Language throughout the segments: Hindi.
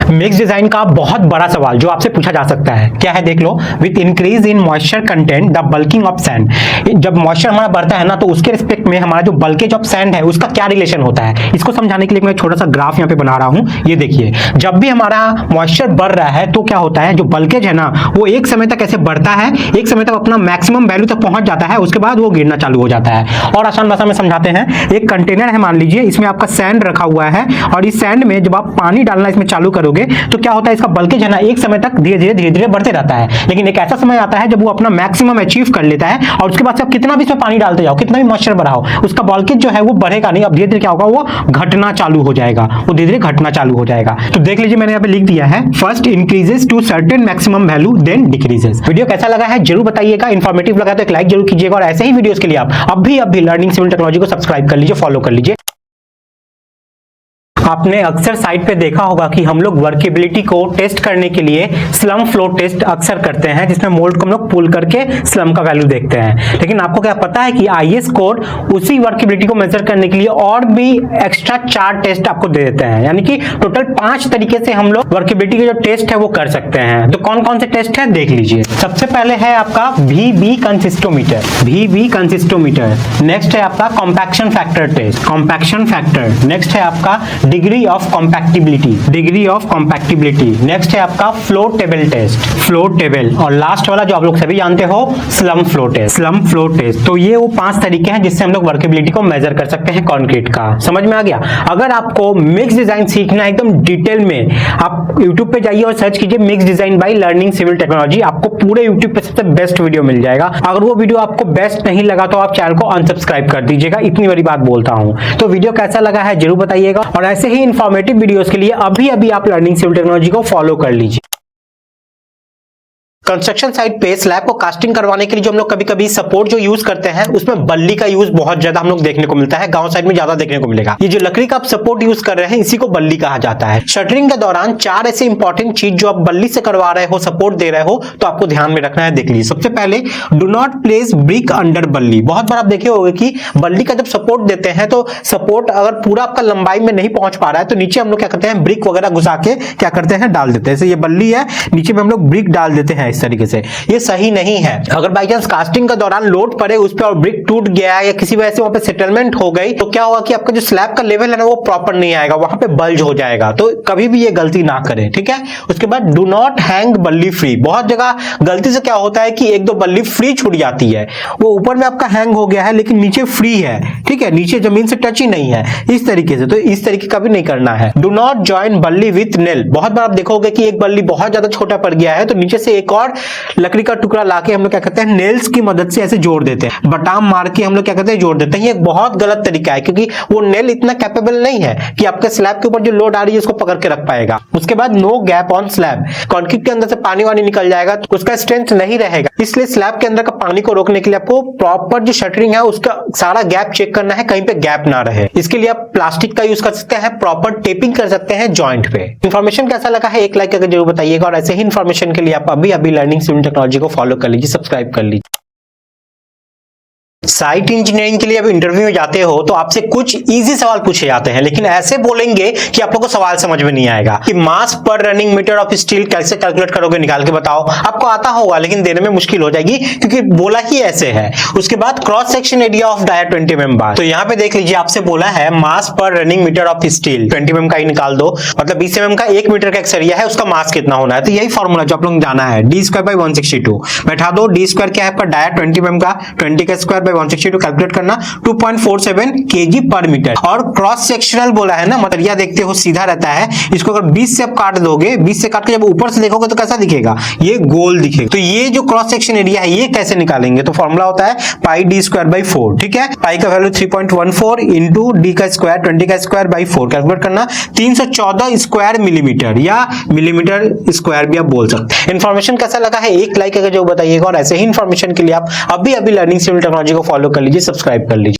मिक्स डिजाइन का बहुत बड़ा सवाल जो आपसे पूछा जा सकता है क्या है, देख लो। With increase in moisture content the bulking of sand, जब मॉइस्चर हमारा बढ़ता है ना तो उसके रिस्पेक्ट में हमारा जो बल्केज ऑफ सैंड है उसका क्या रिलेशन होता है। इसको समझाने के लिए मैं छोटा सा ग्राफ यहाँ पे बना रहा हूँ। ये देखिए, जब भी हमारा मॉइस्चर बढ़ रहा है तो क्या होता है, जो बल्केज है ना वो एक समय तक ऐसे बढ़ता है, एक समय तक अपना मैक्सिमम वैल्यू तक पहुंच जाता है, उसके बाद वो गिरना चालू हो जाता है। और आसान भाषा में समझाते हैं, एक कंटेनर है मान लीजिए, इसमें आपका सैंड रखा हुआ है और इस सैंड में जब आप पानी डालना इसमें चालू करोगे तो क्या होता है, इसका बल्केज है ना एक समय तक धीरे धीरे बढ़ते रहता है। लेकिन एक ऐसा समय आता है जब वो अपना मैक्सिमम अचीव कर लेता है और उसके बाद से आप कितना भी इसमें पानी डालते जाओ, कितना भी मॉइस्चर बढ़ाओ, उसका बल्केज जो है वो बढ़ेगा नहीं। अब धीरे धीरे क्या होगा, वो घटना चालू हो जाएगा, वो धीरे धीरे घटना चालू हो जाएगा। तो देख लीजिए मैंने यहाँ पे लिख दिया है, first increases to certain maximum value then decreases. Video कैसा लगा है जरूर बताइएगा, इन्फॉर्मेटिव लगा तो एक लाइक जरूर कीजिएगा और ऐसे ही वीडियोस के लिए आप अभी लर्निंग सिविल टेक्नोलॉजी को सब्सक्राइब कर लीजिए, फॉलो कर लीजिए। आपने अक्सर साइट पे देखा होगा कि हम लोग वर्केबिलिटी को टेस्ट करने के लिए स्लम फ्लो टेस्ट अक्सर करते हैं, जिसमें मोल्ड को हम लोग पुल करके स्लम का वैल्यू देखते हैं। लेकिन आपको क्या पता है कि आईएस कोड उसी वर्केबिलिटी को मेजर करने के लिए और भी एक्स्ट्रा 4 टेस्ट आपको दे देते हैं, यानी कि टोटल 5 तरीके से हम लोग वर्केबिलिटी के जो टेस्ट है वो कर सकते हैं। तो कौन कौन से टेस्ट है देख लीजिए। सबसे पहले है आपका VB consistometer, VB consistometer. Next है आपका compaction factor test, compaction factor. Next है आपका degree of compactibility, degree of compactibility. Next है आपका flow table test, flow table. और लास्ट वाला जो आप लोग सभी जानते हो, slump flow test, slump flow test. तो ये वो 5 तरीके हैं जिससे हम लोग वर्केबिलिटी को मेजर कर सकते हैं कंक्रीट का। समझ में आ गया। अगर आपको मिक्स डिजाइन सीखना है एकदम डिटेल में, आप YouTube पे जाइए और सर्च कीजिए mix design by learning civil technology, आपको पूरे YouTube पे सबसे बेस्ट वीडियो मिल जाएगा। अगर वो वीडियो आपको बेस्ट नहीं लगा तो आप चैनल को अनसब्सक्राइब कर दीजिएगा, इतनी बड़ी बात बोलता हूं। तो वीडियो कैसा लगा है जरूर बताइएगा और ऐसे ही इंफॉर्मेटिव वीडियोस के लिए अभी आप लर्निंग सिविल टेक्नोलॉजी को फॉलो कर लीजिए। कंस्ट्रक्शन साइट पे स्लैब को कास्टिंग करवाने के लिए जो हम लोग कभी-कभी सपोर्ट जो यूज करते हैं उसमें बल्ली का यूज बहुत ज्यादा हम लोग देखने को मिलता है, गांव साइड में ज्यादा देखने को मिलेगा। ये जो लकड़ी का आप सपोर्ट यूज कर रहे हैं इसी को बल्ली कहा जाता है। शटरिंग के दौरान 4 ऐसे इंपॉर्टेंट चीज जो आप बल्ली से करवा रहे हो, सपोर्ट दे रहे हो, तो आपको ध्यान में रखना है। देख लीजिए, सबसे पहले do not place brick under बल्ली। बहुत बार आप देखे होंगे कि बल्ली का जब सपोर्ट देते हैं तो सपोर्ट अगर पूरा आपका लंबाई में नहीं पहुंच पा रहा है तो नीचे हम लोग क्या करते हैं, ब्रिक वगैरह घुसा के क्या करते हैं, डाल देते हैं। जैसे ये बल्ली है, नीचे में हम लोग ब्रिक डाल देते हैं इस तरीके से। ये सही नहीं है। अगर बाई चांस कास्टिंग के दौरान लोड पड़े उस पर और ब्रिक टूट गया या किसी वजह से वहां पे सेटलमेंट हो गई तो क्या होगा कि आपका जो स्लैब का लेवल है ना वो प्रॉपर नहीं आएगा, वहां पे बल्ज हो जाएगा। तो कभी भी ये गलती ना करें, ठीक है। उसके बाद डू नॉट हैंग बल्ली फ्री। बहुत जगह गलती से क्या होता है कि 1-2 बल्ली फ्री छूट जाती है, वो ऊपर में आपका हैंग हो गया है लेकिन नीचे फ्री है, ठीक है, नीचे जमीन से टच ही नहीं है इस तरीके से। तो इस तरीके का भी नहीं करना है। डू नॉट जॉइन बल्ली विथ नेल। बहुत बार आप देखोगे कि एक बल्ली बहुत ज्यादा छोटा पड़ गया है तो नीचे से एक और लकड़ी का टुकड़ा लाके हम लोग क्या करते हैं, नेल्स की मदद से ऐसे जोड़ देते हैं, बटाम मार के हम लोग क्या करते हैं, जोड़ देते हैं। ये बहुत गलत तरीका है क्योंकि वो नेल इतना कैपेबल नहीं है कि आपके स्लैब के ऊपर जो लोड आ रही है उसको पकड़ के रख पाएगा। उसके बाद no gap on slab. Concrete के अंदर से पानी वानी निकल जाएगा तो उसका स्ट्रेंथ नहीं रहेगा, इसलिए स्लैब के अंदर का पानी को रोकने के लिए आपको प्रॉपर जो शटरिंग है उसका सारा गैप चेक करना है, कहीं पे गैप ना रहे। इसके लिए आप प्लास्टिक का यूज कर सकते हैं, प्रॉपर टेपिंग कर सकते हैं जॉइंट पे। इन्फॉर्मेशन कैसा लगा है एक लाइक करके जरूर बताइएगा और ऐसे ही इन्फॉर्मेशन के लिए आप अभी लर्निंग सिविल टेक्नोलॉजी को फॉलो कर लीजिए, सब्सक्राइब कर लीजिए। साइट इंजीनियरिंग के लिए अब इंटरव्यू में जाते हो तो आपसे कुछ इजी सवाल पूछे जाते हैं, लेकिन ऐसे बोलेंगे कि आप लोगों को सवाल समझ में नहीं आएगा कि मास पर रनिंग मीटर ऑफ स्टील कैसे कैलकुलेट करोगे, निकाल के बताओ। आपको आता होगा लेकिन देने में मुश्किल हो जाएगी क्योंकि बोला ही ऐसे है। उसके बाद cross section area of dia 20 mm bar. तो यहाँ पे देख लीजिए, आपसे बोला है मास पर running metre of steel 20 mm का ही निकाल दो, मतलब 20 mm का 1 मीटर का एक्सरिया है, उसका मास कितना होना है। तो यही फॉर्मूला जो आप लोग जाना है, d²/162 बैठा दो। d² क्या है आपका, डाया 20 mm का 20² 162 करना 2.47 kg पर मीटर। और क्रॉस सेक्शनल बोला है ना, मतलब यह देखते हो सीधा रहता है, इसको अगर 20 से आप काट दोगे, 20 से काट के जब ऊपर से देखोगे तो कैसा दिखेगा, ये गोल दिखेगा। तो ये जो क्रॉस सेक्शन एरिया है ये कैसे निकालेंगे, तो फॉर्मूला होता है πd²/4, ठीक है। पाई का वैल्यू 3.14 इंटू d का स्क्वायर 20²/4 कैलकुलेट करना 314 स्क्वायर मिलीमीटर या मिलीमीटर स्क्वायर भी आप बोल सकते हैं। इन्फॉर्मेशन कैसा लगा है एक लाइक करके जो बताइएगा और ऐसे ही इन्फॉर्मेशन के लिए आप अभी लर्निंग सिविल टेक्नोलॉजी को फॉलो कर लीजिए, सब्सक्राइब कर लीजिए।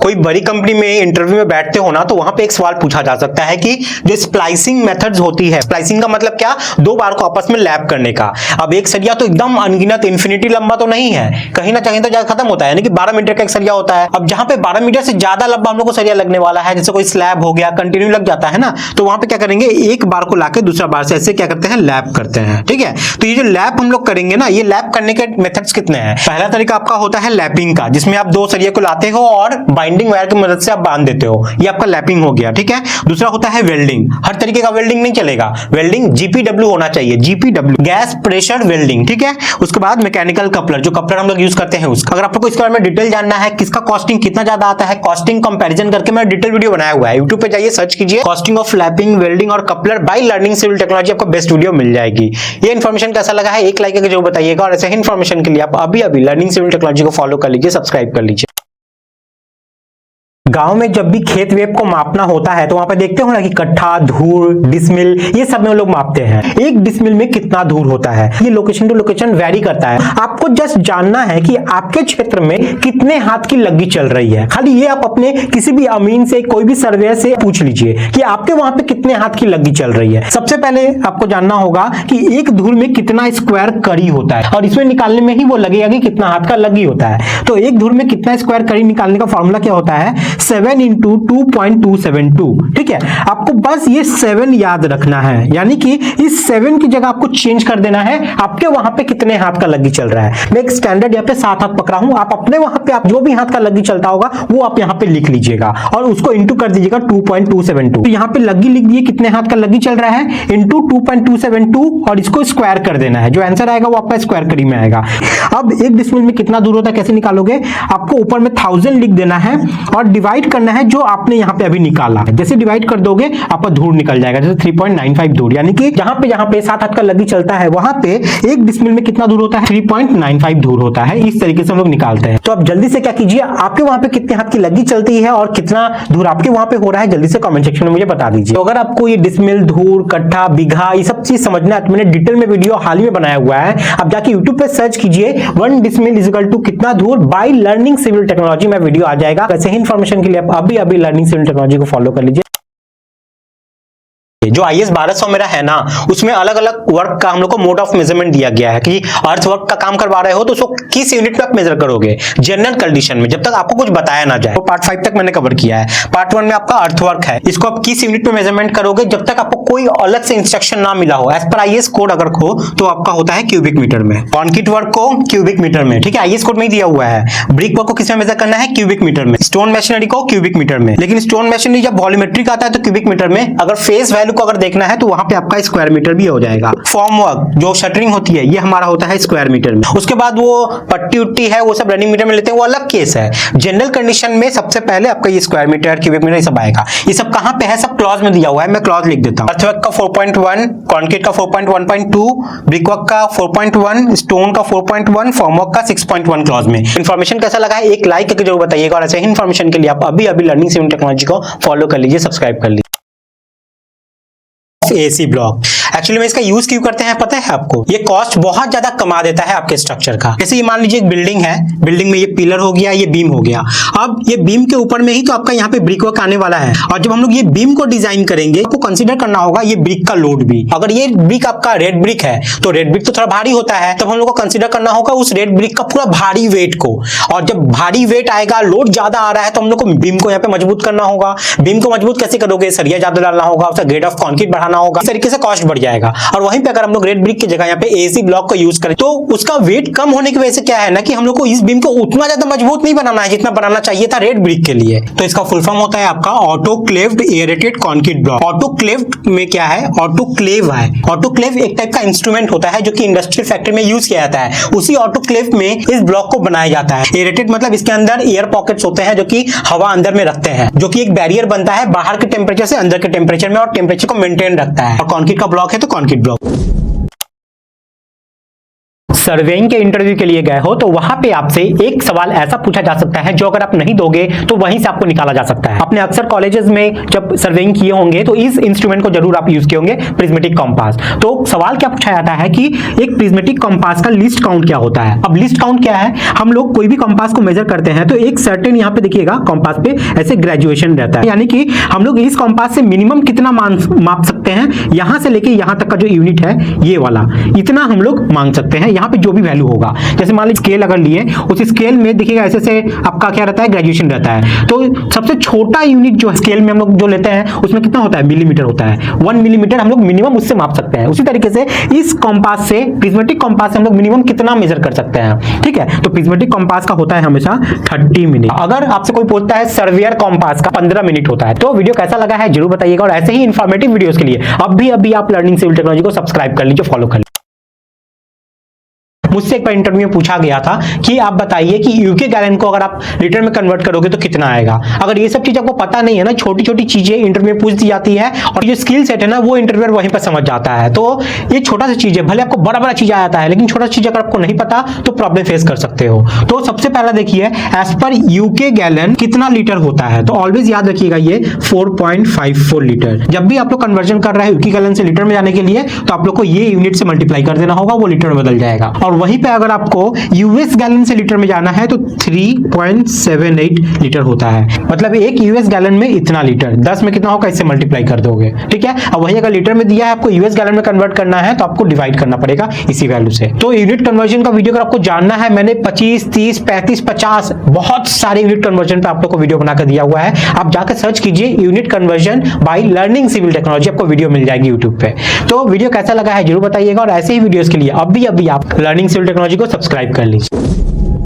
कोई बड़ी कंपनी में इंटरव्यू में बैठते हो ना, तो वहां पे एक सवाल पूछा जा सकता है कि जो स्प्लाइसिंग मेथड्स होती है, स्प्लाइसिंग का मतलब क्या, दो बार को आपस में लैप करने का। अब एक सरिया तो एकदम अनगिनत इन्फिनिटी लंबा तो नहीं है, कहीं ना कहीं तो जाकर खत्म होता है, यानी कि 12 मीटर का एक सरिया होता है। अब जहां पे 12 मीटर से ज्यादा लंबा हम लोग को सरिया लगने वाला है, जैसे कोई स्लैब हो गया, कंटिन्यू लग जाता है ना, तो वहां पे क्या करेंगे, एक बार को लाके दूसरा बार से ऐसे क्या करते हैं, लैप करते हैं। ठीक है, तो ये जो लैप हम लोग करेंगे ना, ये लैप करने के मेथड्स कितने हैं। पहला तरीका आपका होता है लैपिंग का, जिसमें आप दो सरिये को लाते हो और बाइंडिंग वायर की मदद से आप बांध देते हो, ये आपका लैपिंग हो गया। ठीक है, दूसरा होता है वेल्डिंग। हर तरीके का वेल्डिंग नहीं चलेगा, वेल्डिंग जीपीडब्ल्यू होना चाहिए, जीपीडब्ल्यू गैस प्रेशर वेल्डिंग। ठीक है, उसके बाद मैकेनिकल कपलर, जो कपलर हम लोग यूज करते हैं उसका। अगर आपको इसके बारे में डिटेल जानना है, किसका कॉस्टिंग कितना ज्यादा आता है, कॉस्टिंग कंपैरिजन करके मैंने डिटेल वीडियो बनाया हुआ है, यूट्यूब पे जाइए, सर्च कीजिए कॉस्टिंग ऑफ लैपिंग, वेल्डिंग और coupler by learning civil technology, आपको बेस्ट वीडियो मिल जाएगी। ये इन्फॉर्मेशन कैसा लगा है, एक लाइक करके जरूर बताइएगा, और ऐसे ही इन्फॉर्मेशन के लिए आप अभी लर्निंग सिविल टेक्नोलॉजी को फॉलो कर लीजिए, सब्सक्राइब कर लीजिए। गांव में जब भी खेत वेप को मापना होता है तो वहां पे देखते हो ना कि कट्ठा, धूर, डिसमिल, ये सब में लोग मापते हैं। एक डिसमिल में कितना धूर होता है, ये लोकेशन टू लोकेशन वेरी करता है। आपको जस्ट जानना है कि आपके क्षेत्र में कितने हाथ की लग्गी चल रही है। खाली ये आप अपने किसी भी अमीन से, कोई भी सर्वेयर से पूछ लीजिए कि आपके वहां पे कितने हाथ की लग्गी चल रही है। सबसे पहले आपको जानना होगा कि एक धूर में कितना स्क्वायर कड़ी होता है, और इसमें निकालने में ही वो लगेगा कि कितना हाथ का लग्गी होता है। तो एक धूर में कितना स्क्वायर कड़ी निकालने का फॉर्मूला क्या होता है, 7 × 2.272। ठीक है, आपको बस ये 7 याद रखना है, यानी कि इस 7 की जगह आपको चेंज कर देना है आपके वहां पे कितने हाथ का लग्गी चल रहा है। मैं एक स्टैंडर्ड यहाँ पे 7 हाथ पकड़ा हूं, आप अपने वहां पे आप जो भी हाथ का लग्गी चलता होगा वो आप यहाँ पे लिख लीजिएगा और उसको इंटू कर दीजिएगा 2.272। तो यहाँ पे लग्गी लिख दिए कितने हाथ का लग्गी चल रहा है, इंटू 2.272, और इसको स्क्वायर कर देना है। जो आंसर आएगा वो आपका स्क्वायर कड़ी में आएगा। अब एक डिसमिल में कितना दूर होता है, कैसे निकालोगे, आपको ऊपर में 1000 लिख देना है और डिवाइड करना है जो आपने यहाँ पे अभी निकाला है। जैसे डिवाइड कर दोगे आपका धूर निकल जाएगा, जैसे 3.95 धूर, यानी कि जहां पे 7 हाथ का लग्गी चलता है वहां पे एक डिसमिल में कितना दूर होता है, 3.95 धूर होता है। इस तरीके से हम लोग निकालते हैं। तो आप जल्दी से क्या कीजिए, आपके वहां पे कितने हाथ की लग्गी चलती है और कितना धूर आपके वहां पे हो रहा है, जल्दी से कमेंट सेक्शन में मुझे बता दीजिए। तो अगर आपको ये डिसमिल, धूर, कट्ठा, बीघा, ये सब चीज समझना है तो मैंने डिटेल में वीडियो हाल ही में बनाया हुआ है, आप जाके यूट्यूब पे सर्च कीजिए 1 डिसमिल इक्वल टू कितना धूर बाय लर्निंग सिविल टेक्नोलॉजी में वीडियो आ जाएगा। वैसे ही इन्फॉर्मेशन के लिए आप अभी लर्निंग सिविल टेक्नोलॉजी को फॉलो कर लीजिए। जो IS 1200 मेरा है ना, उसमें अलग अलग वर्क का हम लोग को मोड ऑफ मेजरमेंट दिया गया है कि अर्थ वर्क का काम करवा रहे हो तो उसको किस यूनिट में आप मेजर करोगे, जनरल कंडीशन में, जब तक आपको कुछ बताया ना जाए। तो पार्ट 5 तक मैंने कवर किया है। पार्ट 1 में आपका अर्थ वर्क है, इसको आप किस यूनिट में मेजरमेंट करोगे जब तक आपको कोई अलग से इंस्ट्रक्शन ना मिला हो। एज पर IS कोड अगर हो तो आपका होता है क्यूबिक मीटर में, कॉन्क्रीट वर्क को क्यूबिक मीटर में। ठीक है, IS कोड में ही दिया हुआ है। ब्रिक वर्क को किस में मेजर करना है, क्यूबिक मीटर में। स्टोन मशीनरी को क्यूबिक मीटर में। लेकिन स्टोन मशीनरी जब वॉल्यूमेट्रिक आता है तो क्यूबिक मीटर में। अगर फेस वैल्यू को अगर देखना है तो वहां पे आपका स्क्वायर मीटर भी हो जाएगा। फॉर्म वर्क जो शटरिंग होती है ये हमारा होता है स्क्वायर मीटर में। उसके बाद वो पट्टी उट्टी है वो सब रनिंग मीटर में लेते हैं, वो अलग केस है। जनरल कंडीशन में सबसे पहले आपका ये स्क्वायर मीटर, क्यूबिक मीटर, ये सब आएगा। ये सब कहां पे है, सब क्लॉज में दिया हुआ है, मैं क्लॉज लिख देता हूं। अर्थवर्क का 4.1, कॉन्क्रीट का 4.1.2, ब्रिक वर्क का 4.1, स्टोन का 4.1, फॉर्म वर्क का 6.1 क्लॉज में। इन्फॉर्मेशन कैसा लगा है एक लाइक करके जरूर बताइएगा, और ऐसे ही इन्फॉर्मेशन के लिए आप अभी लर्निंग सिविल टेक्नोलॉजी को फॉलो कर लीजिए, सब्सक्राइब कर लीजिए। AC ब्लॉक एक्चुअली में इसका यूज क्यों करते हैं पता है आपको, ये कॉस्ट बहुत ज्यादा कमा देता है आपके स्ट्रक्चर का। जैसे ये मान लीजिए एक बिल्डिंग है, बिल्डिंग में ये पिलर हो गया, ये बीम हो गया। अब ये बीम के ऊपर में ही तो आपका यहाँ पे ब्रिक वर्क आने वाला है, और जब हम लोग ये बीम को डिजाइन करेंगे आपको कंसीडर करना होगा ये ब्रिक का लोड भी। अगर ये ब्रिक आपका रेड ब्रिक है तो रेड ब्रिक तो थोड़ा भारी होता है, तब हम लोग को कंसीडर करना होगा उस रेड ब्रिक का पूरा भारी वेट को। और जब भारी वेट आएगा, लोड ज्यादा आ रहा है, तो हम लोग को बीम को यहाँ पे मजबूत करना होगा। बीम को मजबूत कैसे करोगे, सरिया ज्यादा डालना होगा, उसका ग्रेड ऑफ कॉन्क्रीट बढ़ाना होगा, इस तरीके से कॉस्ट बढ़ जाएगा। और वहीं पे अगर हम लोग रेड ब्रिक की जगह यहाँ पे AC ब्लॉक को यूज करें तो उसका वेट कम होने की वजह से क्या है ना कि हम लोग को इस बीम को उतना ज्यादा मजबूत नहीं बनाना है जितना बनाना चाहिए था रेड ब्रिक के लिए। तो इसका फुल फॉर्म होता है आपका autoclaved aerated concrete block. Autoclaved में क्या है, ऑटोक्लेव है। ऑटोक्लेव एक टाइप का इंस्ट्रूमेंट होता है जो कि इंडस्ट्रियल फैक्ट्री में यूज किया जाता है। उसी ऑटोक्लेव में इस ब्लॉक को बनाया जाता है। एरेटेड मतलब इसके अंदर एयर पॉकेट्स होते हैं जो कि हवा अंदर में रखते हैं, जो कि एक बैरियर बनता है बाहर के टेम्परेचर से अंदर के टेम्परेचर में, और टेम्परेचर को मेंटेन रखता है। और कॉन्क्रीट का ब्लॉक है तो कॉन्क्रीट ब्लॉक। सर्वेइंग के इंटरव्यू के लिए गए हो तो वहां पे आपसे एक सवाल ऐसा पूछा जा सकता है जो अगर आप नहीं दोगे तो वहीं से आपको निकाला जा सकता है। अपने अक्सर कॉलेजेस में जब सर्वेइंग किए होंगे तो इस इंस्ट्रूमेंट को जरूर आप यूज किए होंगे, प्रिज्मेटिक कंपास। तो सवाल क्या पूछा जाता है कि एक प्रिज्मेटिक कंपास का लिस्ट काउंट क्या होता है। अब लिस्ट काउंट क्या है, हम लोग कोई भी कंपास को मेजर करते हैं तो एक सर्टेन यहाँ पे देखिएगा कंपास पे ऐसे ग्रेजुएशन रहता है, यानी कि हम लोग इस कंपास से मिनिमम कितना माप सकते हैं, यहां से लेके यहां तक का जो यूनिट है ये वाला, इतना हम लोग मांग सकते हैं। यहाँ पे जो भी वैल्यू होगा, जैसे मान लीजिए स्केल अगर लिए, उस स्केल में देखिएगा ऐसे से आपका क्या रहता है, ग्रेजुएशन रहता है। तो सबसे छोटा यूनिट जो स्केल में हम लोग जो लेते हैं उसमें कितना होता है, मिलीमीटर होता है। 1 मिलीमीटर हम लोग मिनिमम उससे माप सकते हैं। उसी तरीके से इस कंपास से, प्रिज्मेटिक कंपास से हम लोग मिनिमम कितना मेजर कर सकते हैं, ठीक है। तो प्रिज्मेटिक कंपास का होता है हमेशा 30 मिनट। अगर आपसे कोई पूछता है सर्वियर कंपास का 15 मिनट होता है। तो वीडियो कैसा लगा है जरूर बताइएगा, और ऐसे ही इंफॉर्मेटिव वीडियोस के लिए अभी आप लर्निंग सिविल टेक्नोलॉजी को सब्सक्राइब कर लीजिए, फॉलो कर लीजिए। मुझसे एक बार इंटरव्यू में पूछा गया था कि आप बताइए कि यूके गैलन को अगर आप लीटर में कन्वर्ट करोगे तो कितना आएगा। अगर ये सब चीज आपको पता नहीं है ना, छोटी छोटी चीजें इंटरव्यू में पूछ दी जाती है और जो स्किल सेट है ना वो इंटरव्यूअर वहीं पर समझ जाता है। तो ये छोटा सा चीज है, भले आपको बड़ा बड़ा चीज आ जाता है, लेकिन छोटा चीज अगर आपको नहीं पता तो प्रॉब्लम फेस कर सकते हो। तो सबसे पहला देखिए, एज पर यूके गैलन कितना लीटर होता है, तो ऑलवेज याद रखिएगा ये 4.54 लीटर। जब भी आप लोग कन्वर्जन कर रहे हैं यूके गैलन से लीटर में जाने के लिए, तो आप लोग को ये यूनिट से मल्टीप्लाई कर देना होगा, वो लीटर में बदल जाएगा। और वहीं पे अगर आपको यूएस गैलन से लीटर में जाना है तो 3.78 लीटर होता है। मतलब एक यूएस गैलन में इतना लीटर, 10 में कितना होगा इससे मल्टीप्लाई कर दोगे, ठीक है। अब वही अगर लीटर में दिया है, आपको यूएस गैलन में कन्वर्ट करना है तो आपको डिवाइड करना पड़ेगा इसी वैल्यू से। तो यूनिट कन्वर्जन का वीडियो अगर आपको जानना है, मैंने 25, 30, 35, 50 बहुत सारे यूनिट कन्वर्जन पे आप लोग को वीडियो बनाकर दिया हुआ है। आप जाकर सर्च कीजिए unit conversion by learning civil technology, आपको वीडियो मिल जाएगी यूट्यूब पे। तो वीडियो कैसा लगा है जरूर बताइएगा, और ऐसे ही वीडियोस के लिए अभी आप लर्निंग सिविल टेक्नोलॉजी को सब्सक्राइब कर लीजिए।